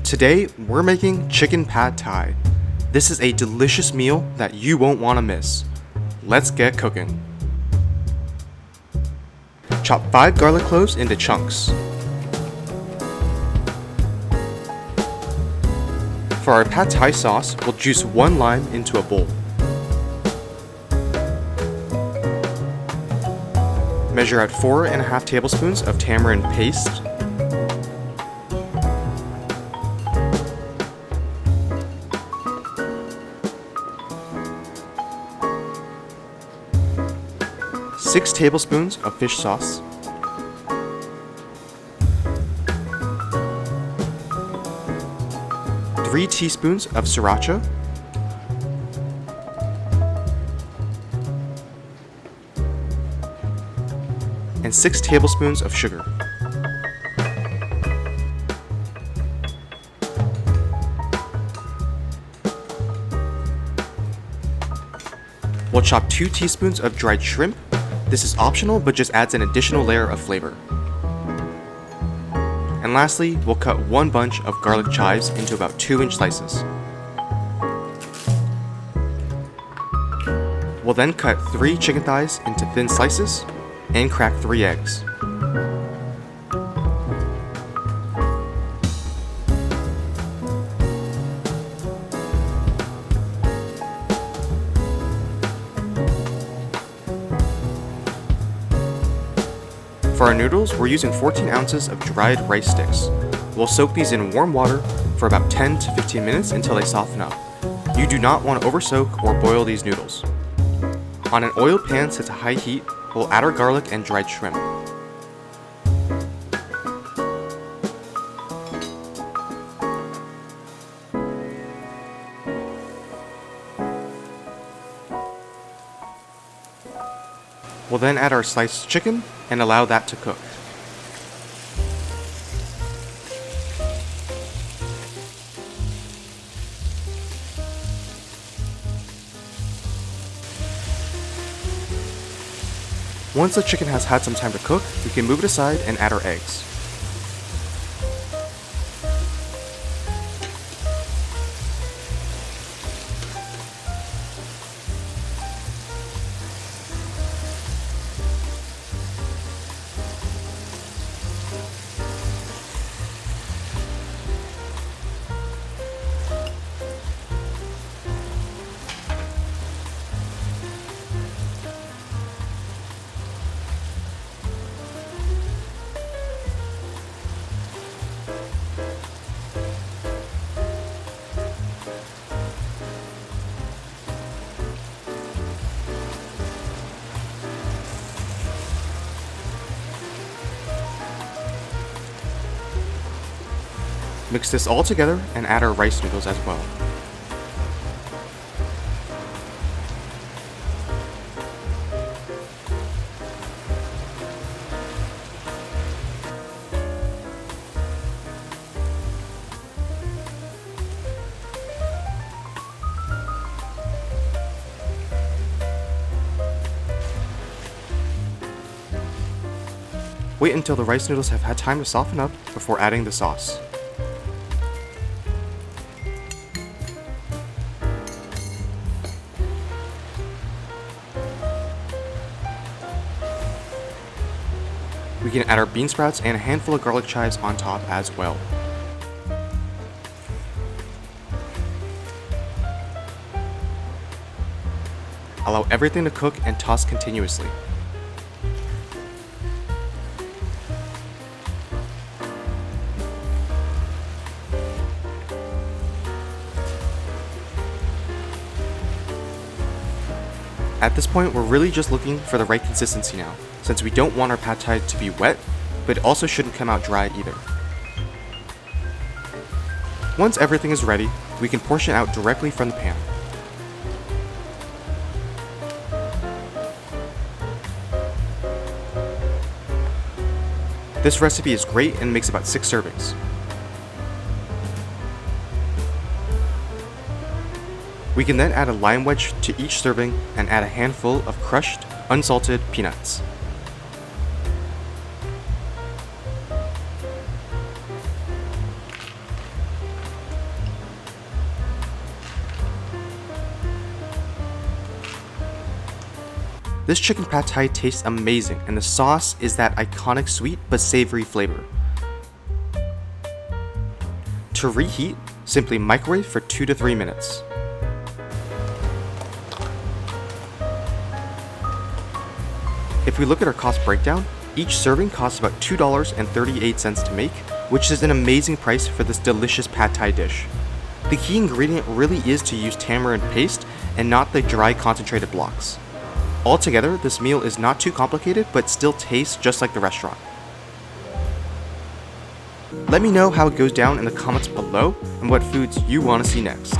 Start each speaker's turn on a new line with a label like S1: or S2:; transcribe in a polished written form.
S1: Today, we're making chicken pad thai. This is a delicious meal that you won't want to miss. Let's get cooking. Chop 5 garlic cloves into chunks. For our pad thai sauce, we'll juice 1 lime into a bowl. Measure out 4.5 tablespoons of tamarind paste. Six tablespoons of fish sauce. 3 teaspoons of sriracha. And 6 tablespoons of sugar. We'll chop 2 teaspoons of dried shrimp. This is optional, but just adds an additional layer of flavor. And lastly, we'll cut 1 bunch of garlic chives into about 2-inch slices. We'll then cut 3 chicken thighs into thin slices and crack 3 eggs. For our noodles, we're using 14 ounces of dried rice sticks. We'll soak these in warm water for about 10 to 15 minutes until they soften up. You do not want to oversoak or boil these noodles. On an oiled pan set to high heat, we'll add our garlic and dried shrimp. We'll then add our sliced chicken and allow that to cook. Once the chicken has had some time to cook, we can move it aside and add our eggs. Mix this all together and add our rice noodles as well. Wait until the rice noodles have had time to soften up before adding the sauce. We can add our bean sprouts and a handful of garlic chives on top as well. Allow everything to cook and toss continuously. At this point, we're really just looking for the right consistency now, since we don't want our pad thai to be wet, but it also shouldn't come out dry either. Once everything is ready, we can portion out directly from the pan. This recipe is great and makes about 6 servings. We can then add a lime wedge to each serving and add a handful of crushed, unsalted peanuts. This chicken pad thai tastes amazing, and the sauce is that iconic sweet but savory flavor. To reheat, simply microwave for 2 to 3 minutes. If we look at our cost breakdown, each serving costs about $2.38 to make, which is an amazing price for this delicious pad thai dish. The key ingredient really is to use tamarind paste and not the dry concentrated blocks. Altogether, this meal is not too complicated but still tastes just like the restaurant. Let me know how it goes down in the comments below and what foods you want to see next.